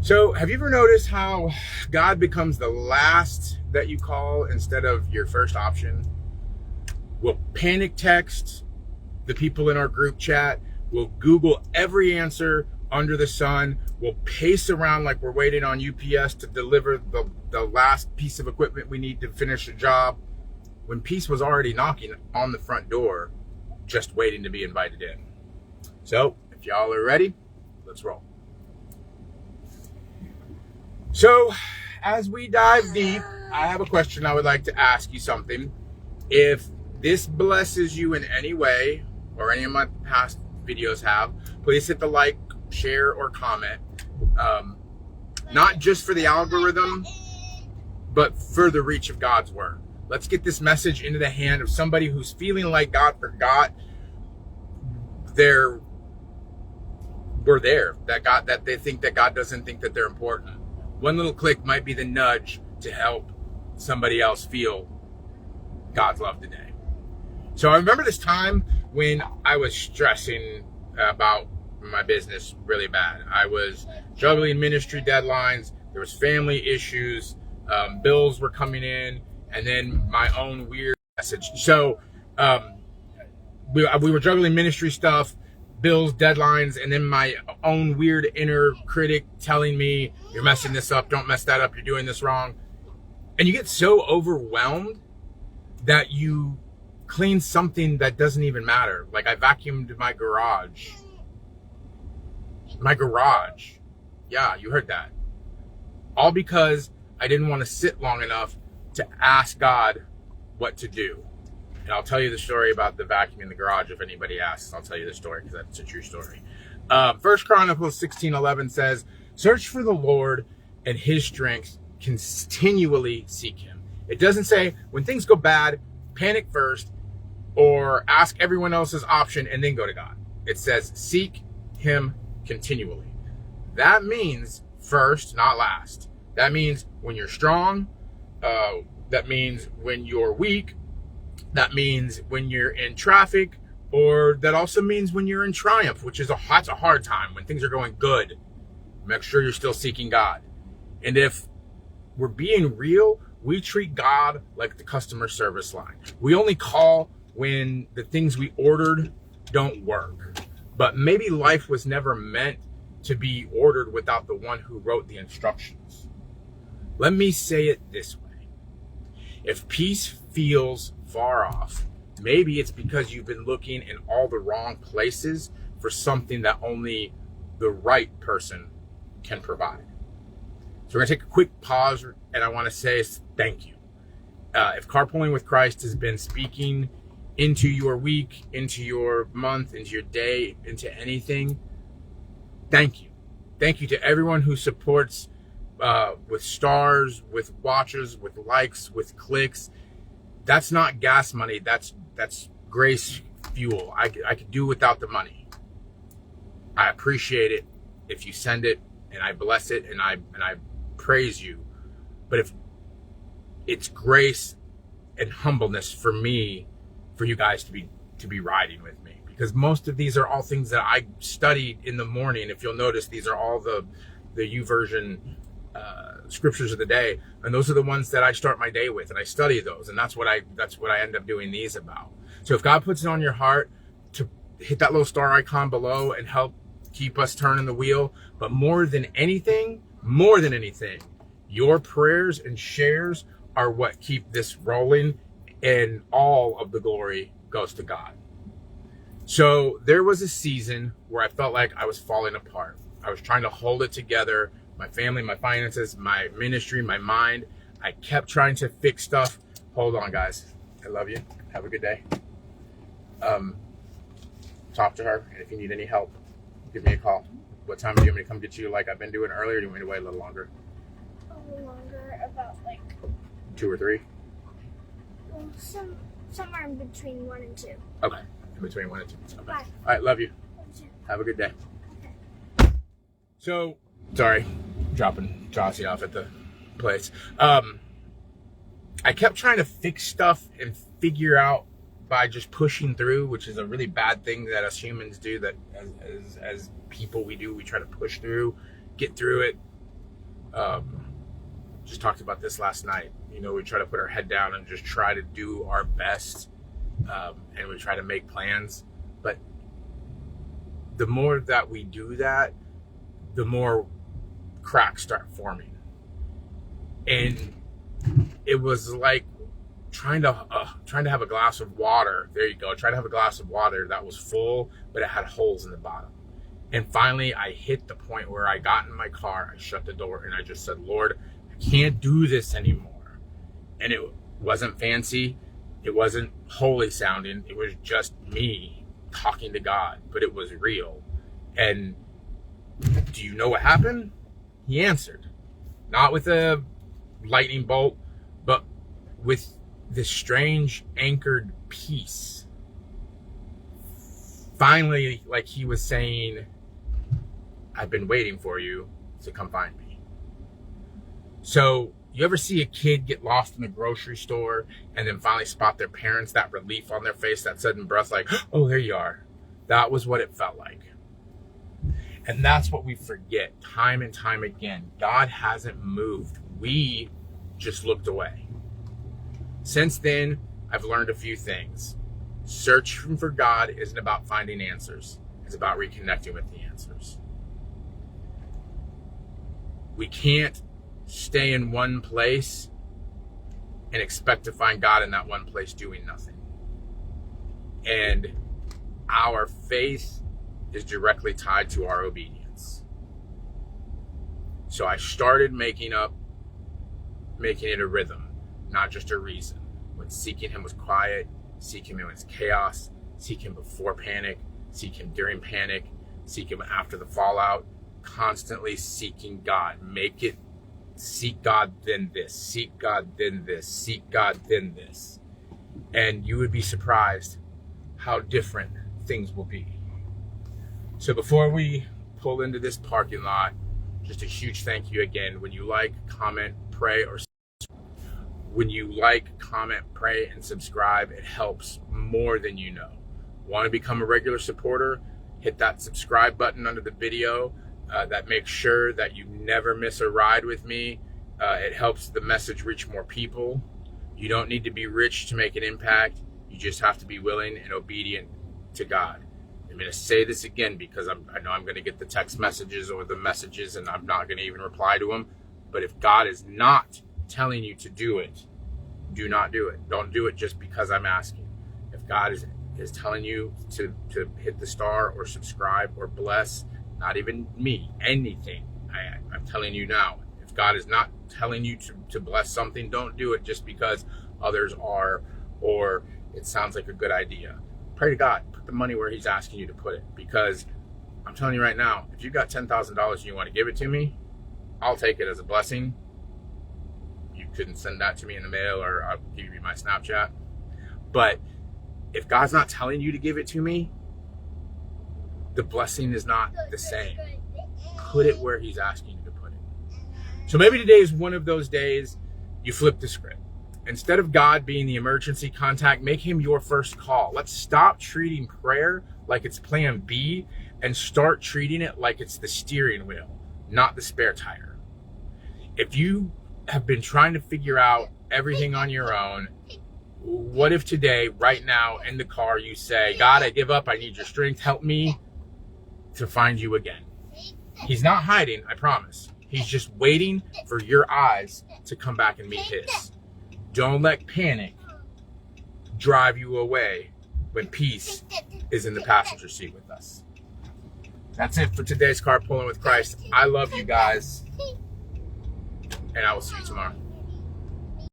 So have you ever noticed how God becomes the last that you call instead of your first option? We'll panic text the people in our group chat. We'll Google every answer under the sun. We'll pace around like we're waiting on UPS to deliver the last piece of equipment we need to finish the job, when peace was already knocking on the front door, just waiting to be invited in. So if y'all are ready, let's roll. So as we dive deep, I have a question I would like to ask you something. If this blesses you in any way, or any of my past videos have, please hit the like, share, or comment. Not just for the algorithm, but for the reach of God's word. Let's get this message into the hand of somebody who's feeling like God forgot we're there, that they think that God doesn't think that they're important. One little click might be the nudge to help somebody else feel God's love today. So I remember this time when I was stressing about my business really bad. I was juggling ministry deadlines. There was family issues. Bills were coming in, and then my own weird message. So we were juggling ministry stuff, bills, deadlines, and then my own weird inner critic telling me, you're messing this up, don't mess that up, you're doing this wrong. And you get so overwhelmed that you clean something that doesn't even matter. Like I vacuumed my garage. Yeah, you heard that. All because I didn't want to sit long enough to ask God what to do. And I'll tell you the story about the vacuum in the garage. If anybody asks, I'll tell you the story because that's a true story. 1 Chronicles 16:11 says, search for the Lord and his strength, continually seek him. It doesn't say when things go bad, panic first, or ask everyone else's option and then go to God. It says seek him continually. That means first, not last. That means when you're strong. That means when you're weak. That means when you're in traffic, or that also means when you're in triumph, which is that's a hard time. When things are going good, make sure you're still seeking God. And if we're being real, we treat God like the customer service line. We only call when the things we ordered don't work. But maybe life was never meant to be ordered without the one who wrote the instructions. Let me say it this way. If peace feels far off, maybe it's because you've been looking in all the wrong places for something that only the right person can provide. So we're gonna take a quick pause, and I wanna say thank you. If Carpooling with Christ has been speaking into your week, into your month, into your day, into anything, thank you. Thank you to everyone who supports with stars, with watches, with likes, with clicks. That's not gas money. That's grace fuel. I could do without the money. I appreciate it if you send it, and I bless it, and I praise you. But if it's grace and humbleness for me, for you guys to be riding with me, because most of these are all things that I studied in the morning. If you'll notice, these are all the YouVersion scriptures of the day, and those are the ones that I start my day with, and I study those, and that's what I end up doing these about. So if God puts it on your heart to hit that little star icon below and help keep us turning the wheel, but more than anything, your prayers and shares are what keep this rolling, and all of the glory goes to God. So there was a season where I felt like I was falling apart. I was trying to hold it together. My family, my finances, my ministry, my mind. I kept trying to fix stuff. Hold on, guys. I love you. Have a good day. Talk to her. And if you need any help, give me a call. What time do you want me to come get you like I've been doing earlier? Or do you want me to wait a little longer? A little longer, about like 2 or 3? Well, somewhere in between 1 and 2. Okay. In between 1 and 2. Okay. Bye. All right. Love you. Love you. Have a good day. Okay. So, sorry, dropping Jossie off at the place. I kept trying to fix stuff and figure out by just pushing through, which is a really bad thing that us humans do, that as people we try to push through, get through it, Just talked about this last night. You know, we try to put our head down and just try to do our best, and we try to make plans. But the more that we do that, the more cracks start forming. And it was like trying to have a glass of water. There you go. Trying to have a glass of water that was full, but it had holes in the bottom. And finally, I hit the point where I got in my car, I shut the door, and I just said, Lord, I can't do this anymore. And it wasn't fancy. It wasn't holy sounding. It was just me talking to God, but it was real. And do you know what happened? He answered. Not with a lightning bolt, but with this strange anchored peace. Finally, like he was saying, I've been waiting for you to come find me. So you ever see a kid get lost in the grocery store and then finally spot their parents, that relief on their face, that sudden breath, like, oh, there you are. That was what it felt like. And that's what we forget time and time again. God hasn't moved. We just looked away. Since then, I've learned a few things. Searching for God isn't about finding answers. It's about reconnecting with the answers. We can't stay in one place and expect to find God in that one place doing nothing. And our faith is directly tied to our obedience. So I started making it a rhythm, not just a reason. When seeking him was quiet, seek him when it's chaos, seek him before panic, seek him during panic, seek him after the fallout, constantly seeking God. Make it seek God, then this, seek God, then this, seek God, then this. And you would be surprised how different things will be. So before we pull into this parking lot, just a huge thank you again. When you like, comment, pray, and subscribe, it helps more than you know. Want to become a regular supporter? Hit that subscribe button under the video. That makes sure that you never miss a ride with me. It helps the message reach more people. You don't need to be rich to make an impact. You just have to be willing and obedient to God. I'm going to say this again because I know I'm going to get the text messages or the messages and I'm not going to even reply to them. But if God is not telling you to do it, do not do it. Don't do it just because I'm asking. If God is telling you to hit the star or subscribe or bless, not even me, anything, I'm telling you now. If God is not telling you to bless something, don't do it just because others are or it sounds like a good idea. Pray to God. Put the money where he's asking you to put it. Because I'm telling you right now, if you got $10,000 and you want to give it to me, I'll take it as a blessing. You couldn't send that to me in the mail or I'll give you my Snapchat. But if God's not telling you to give it to me, the blessing is not the same. Put it where he's asking you to put it. So maybe today is one of those days you flip the script. Instead of God being the emergency contact, make him your first call. Let's stop treating prayer like it's plan B and start treating it like it's the steering wheel, not the spare tire. If you have been trying to figure out everything on your own, what if today, right now, in the car, you say, God, I give up. I need your strength. Help me to find you again. He's not hiding, I promise. He's just waiting for your eyes to come back and meet his. Don't let panic drive you away when peace is in the passenger seat with us. That's it for today's Carpooling with Christ. I love you guys, and I will see you tomorrow.